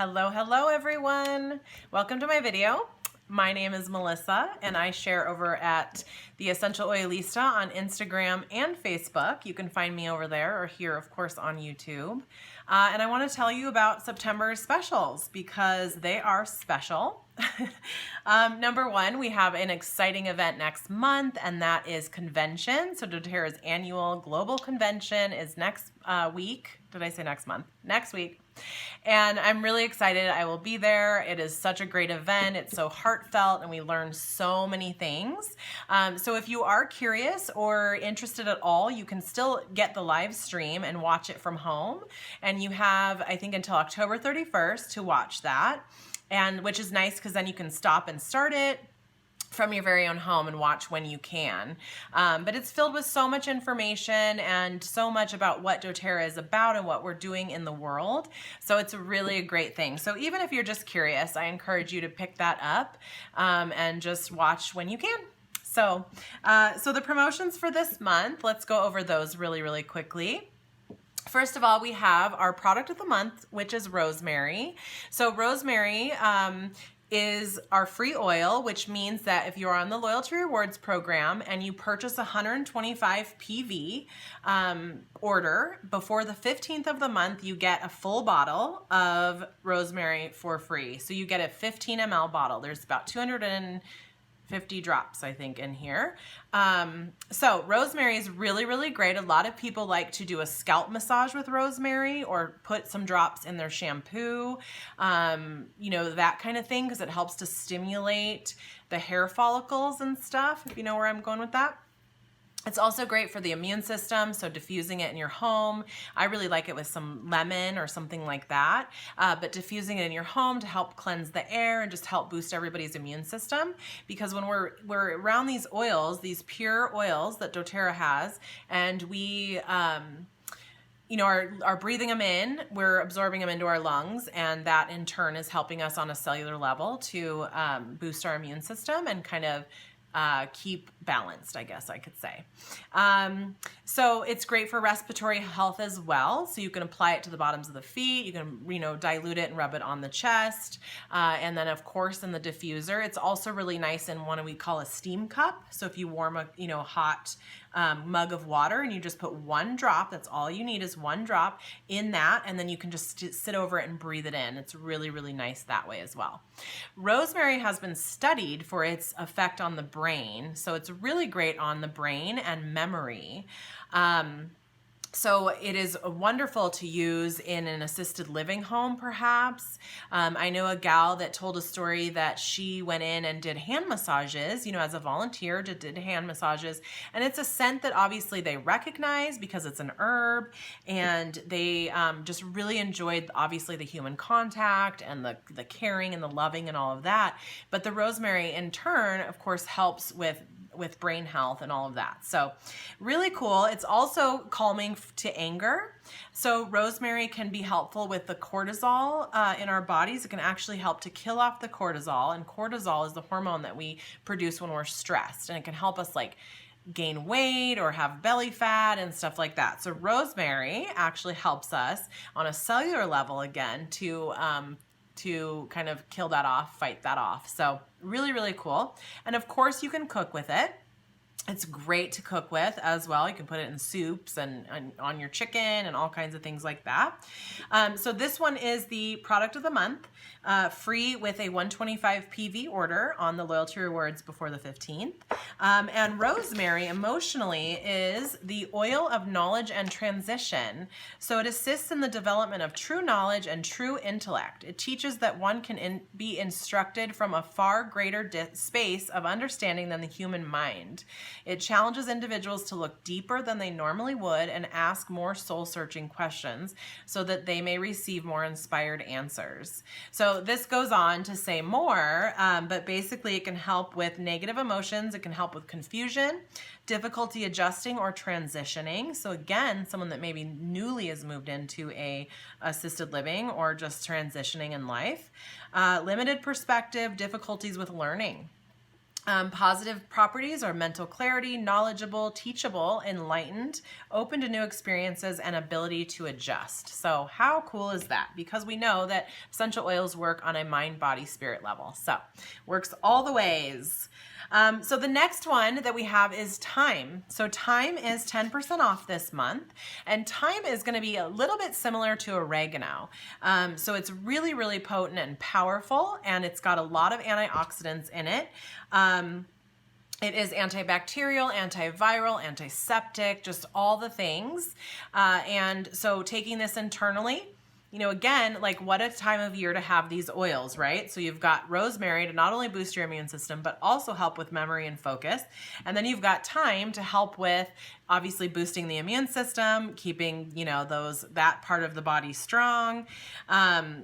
Hello everyone. Welcome to my video. My name is Melissa and I share over at the Essential Oilista on Instagram and Facebook. You can find me over there or here, of course, on YouTube. And I want to tell you about September's specials because they are special. Number one, we have an exciting event next month, and that is convention. So dōTERRA's annual global convention is next week. Did I say next month? Next week. And I'm really excited. I will be there. It is such a great event. It's so heartfelt and we learn so many things. So if you are curious or interested at all, you can still get the live stream and watch it from home. And you have, I think, until October 31st to watch that. And which is nice because then you can stop and start it from your very own home and watch when you can. But it's filled with so much information and so much about what dōTERRA is about and what we're doing in the world. So it's really a great thing. So even if you're just curious, I encourage you to pick that up and just watch when you can. So the promotions for this month, let's go over those really quickly. First of all, we have our product of the month, which is rosemary. So rosemary is our free oil, which means that if you're on the Loyalty Rewards program and you purchase 125 PV order before the 15th of the month, you get a full bottle of rosemary for free. So you get a 15 ml bottle. There's about 250 drops, I think, in here. So rosemary is really great. A lot of people like to do a scalp massage with rosemary or put some drops in their shampoo, you know, that kind of thing, because it helps to stimulate the hair follicles and stuff, if you know where I'm going with that. It's also great for the immune system, so diffusing it in your home. I really like it with some lemon or something like that, but diffusing it in your home to help cleanse the air and just help boost everybody's immune system. Because when we're around these oils, these pure oils that dōTERRA has, and we you know, are breathing them in, we're absorbing them into our lungs, and that in turn is helping us on a cellular level to boost our immune system and kind of keep balanced, I guess I could say. So it's great for respiratory health as well. So you can apply it to the bottoms of the feet. You can, you know, dilute it and rub it on the chest. And then of course in the diffuser, it's also really nice in what we call a steam cup. So if you warm a, you know, hot mug of water and you just put one drop, that's all you need is one drop in that, and then you can just sit over it and breathe it in. It's really nice that way as well. Rosemary has been studied for its effect on the brain, so it's really great on the brain and memory. So it is wonderful to use in an assisted living home, perhaps. I know a gal that told a story that she went in and did hand massages, you know, as a volunteer, did hand massages. And it's a scent that obviously they recognize because it's an herb, and they just really enjoyed, obviously, the human contact and the caring and the loving and all of that. But the rosemary, in turn, of course, helps with brain health and all of that. So really cool. It's also calming to anger. So rosemary can be helpful with the cortisol in our bodies. It can actually help to kill off the cortisol, and cortisol is the hormone that we produce when we're stressed, and it can help us like gain weight or have belly fat and stuff like that. So rosemary actually helps us on a cellular level again to kind of kill that off, fight that off. So really cool. And of course you can cook with it. It's great to cook with as well. You can put it in soups and on your chicken and all kinds of things like that. So this one is the product of the month, free with a 125 PV order on the Loyalty Rewards before the 15th. And rosemary emotionally is the oil of knowledge and transition. So it assists in the development of true knowledge and true intellect. It teaches that one can be instructed from a far greater space of understanding than the human mind. It challenges individuals to look deeper than they normally would and ask more soul-searching questions so that they may receive more inspired answers. So this goes on to say more, but basically it can help with negative emotions. It can help with confusion, difficulty adjusting or transitioning. So again, someone that maybe newly has moved into a assisted living or just transitioning in life. Limited perspective, difficulties with learning. Positive properties are mental clarity, knowledgeable, teachable, enlightened, open to new experiences, and ability to adjust. So how cool is that? Because we know that essential oils work on a mind, body, spirit level. So works all the ways. So the next one that we have is thyme. So thyme is 10% off this month, and thyme is going to be a little bit similar to oregano. So it's really, really potent and powerful, and it's got a lot of antioxidants in it. It is antibacterial, antiviral, antiseptic, just all the things. And so taking this internally, you know, again, like what a time of year to have these oils, right? So you've got rosemary to not only boost your immune system, but also help with memory and focus. And then you've got thyme to help with obviously boosting the immune system, keeping, you know, that part of the body strong.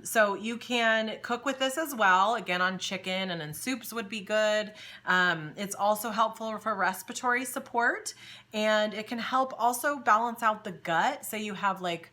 So you can cook with this as well. Again, on chicken and in soups would be good. It's also helpful for respiratory support, and it can help also balance out the gut. Say you have like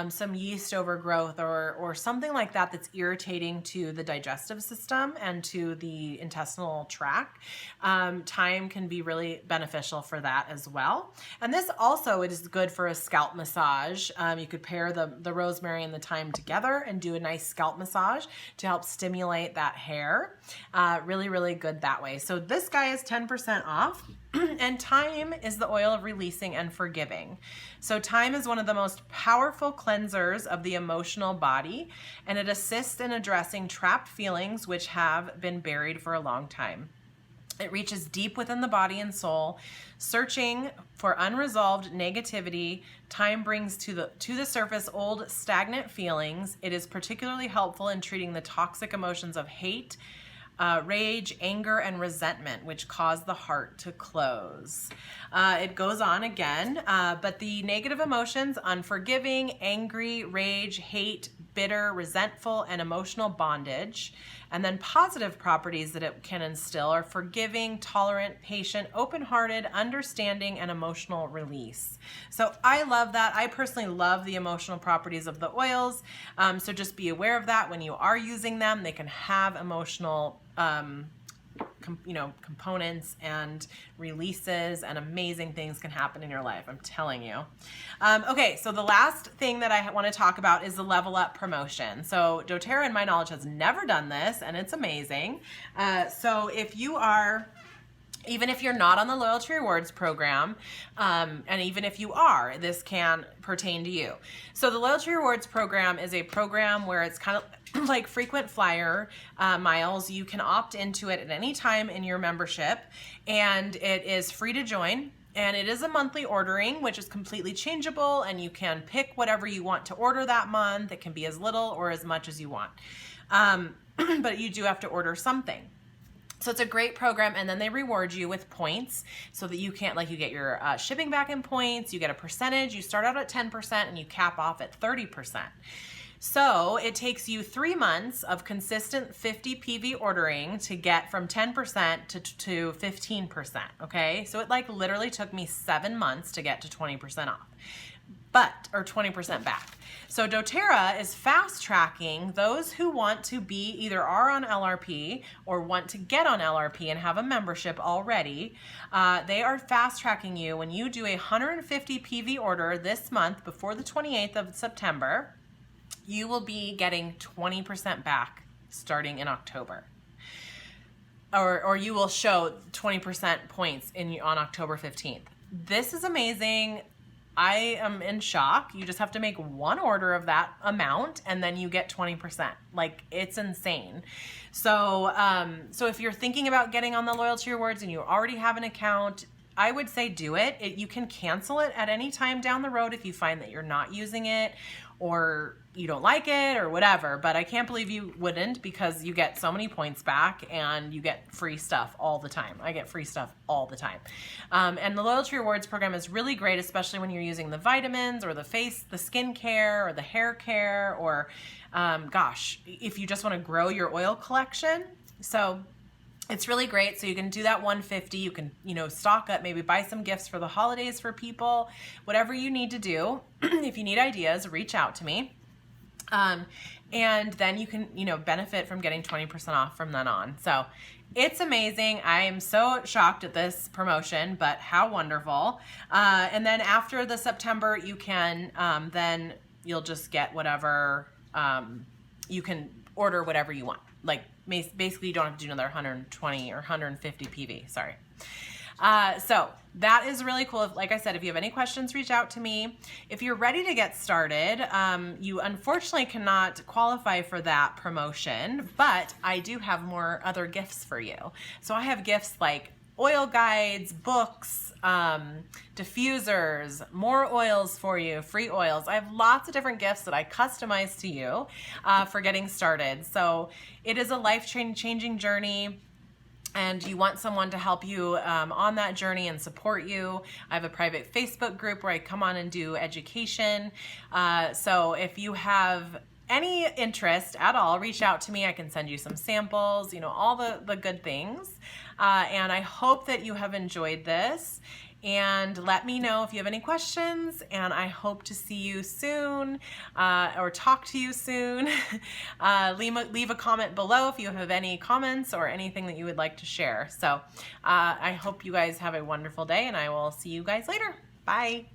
some yeast overgrowth or something like that that's irritating to the digestive system and to the intestinal tract. Thyme can be really beneficial for that as well. And this also, it is good for a scalp massage. You could pair the rosemary and the thyme together and do a nice scalp massage to help stimulate that hair. Really, really good that way. So this guy is 10% off. And thyme is the oil of releasing and forgiving. So thyme is one of the most powerful cleansers of the emotional body, and it assists in addressing trapped feelings which have been buried for a long time. It reaches deep within the body and soul, searching for unresolved negativity. Thyme brings to the surface old stagnant feelings. It is particularly helpful in treating the toxic emotions of hate, rage, anger, and resentment, which cause the heart to close. It goes on again, but the negative emotions, unforgiving, angry, rage, hate, bitter, resentful, and emotional bondage. And then positive properties that it can instill are forgiving, tolerant, patient, open-hearted, understanding, and emotional release. So I love that. I personally love the emotional properties of the oils. So just be aware of that when you are using them. They can have emotional components and releases, and amazing things can happen in your life, I'm telling you. Okay, so the last thing that I want to talk about is the Level Up promotion. So dōTERRA, in my knowledge, has never done this, and it's amazing. So if you are, even if you're not on the Loyalty Rewards program, and even if you are, this can pertain to you. So the Loyalty Rewards program is a program where it's kind of like frequent flyer miles. You can opt into it at any time in your membership, and it is free to join. And it is a monthly ordering, which is completely changeable, and you can pick whatever you want to order that month. It can be as little or as much as you want. But you do have to order something. So it's a great program, and then they reward you with points so that you can't, like, you get your shipping back in points, you get a percentage, you start out at 10% and you cap off at 30%. So it takes you 3 months of consistent 50 PV ordering to get from 10% to 15%, okay? So it like literally took me 7 months to get to 20% off, or 20% back. So dōTERRA is fast tracking those who want to be either are on LRP or want to get on LRP and have a membership already. They are fast tracking you when you do a 150 PV order this month before the 28th of September. You will be getting 20% back starting in October. Or you will show 20% points on October 15th. This is amazing. I am in shock. You just have to make one order of that amount and then you get 20%. Like, it's insane. So, so if you're thinking about getting on the Loyalty Rewards and you already have an account, I would say do it. You can cancel it at any time down the road if you find that you're not using it or you don't like it or whatever, but I can't believe you wouldn't, because you get so many points back and you get free stuff all the time. I get free stuff all the time. And the Loyalty Rewards program is really great, especially when you're using the vitamins or the skin care or the hair care, or gosh, if you just want to grow your oil collection. So it's really great. So you can do that 150. You can, stock up, maybe buy some gifts for the holidays for people, whatever you need to do. If you need ideas, reach out to me. and then you can, you know, benefit from getting 20% off from then on. So it's amazing. I am so shocked at this promotion, but how wonderful. And then after the September, you can, then you'll just get whatever, you can order whatever you want. Like basically you don't have to do another 120 or 150 PV, sorry. So that is really cool. Like I said, if you have any questions, reach out to me. If you're ready to get started, you unfortunately cannot qualify for that promotion, but I do have more other gifts for you. So I have gifts like oil guides, books, diffusers, more oils for you, free oils. I have lots of different gifts that I customize to you for getting started. So it is a life-changing journey, and you want someone to help you on that journey and support you. I have a private Facebook group where I come on and do education. So if you have any interest at all, reach out to me. I can send you some samples, you know, all the good things. And I hope that you have enjoyed this. And let me know if you have any questions, and I hope to see you soon or talk to you soon. Leave a comment below if you have any comments or anything that you would like to share. So I hope you guys have a wonderful day, and I will see you guys later. Bye.